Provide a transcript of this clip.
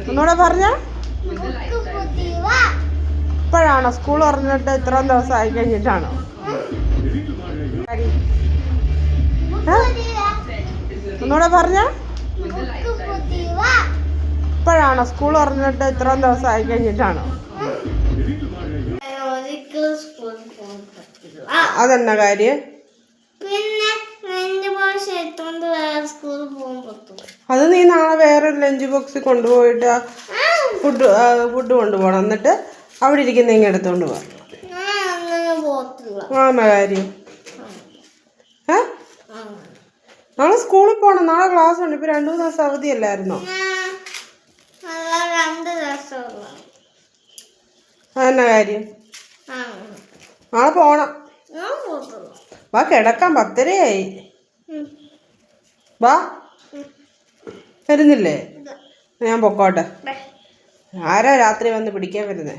ഒന്നുകൂടെ പറഞ്ഞ ഇപ്പോഴാണോ സ്കൂൾ തുറന്നിട്ട് ഇത്രയും ദിവസം ആയി കഴിഞ്ഞിട്ടാണോ? ഒന്നുകൂടെ പറഞ്ഞ ഇപ്പോഴാണോ സ്കൂൾ തുറന്നിട്ട് ഇത്രയും ദിവസം ആയി കഴിഞ്ഞിട്ടാണോ? അതെന്നാ കാര്യം? അത് നീ നാളെ വേറൊരു ലഞ്ച് ബോക്സിൽ കൊണ്ടുപോയിട്ട് ഫുഡ് കൊണ്ടുപോകണം. എന്നിട്ട് അവിടെ ഇരിക്കുന്ന ഇങ്ങനെ എടുത്തോണ്ട് പോവാം. ആന്ന കാര്യം. നാളെ സ്കൂളിൽ പോകണം. നാളെ ക്ലാസ് ഉണ്ട്. ഇപ്പൊ 2 ദിവസം അവധിയല്ലായിരുന്നോ? അതെന്നാ കാര്യം? നാളെ പോണം. വാ കിടക്കാം. 10:30 വാ. വരുന്നില്ലേ? ഞാൻ പൊക്കോട്ടെ. ആരാ രാത്രി വന്ന് പിടിക്കാൻ വരുന്നേ?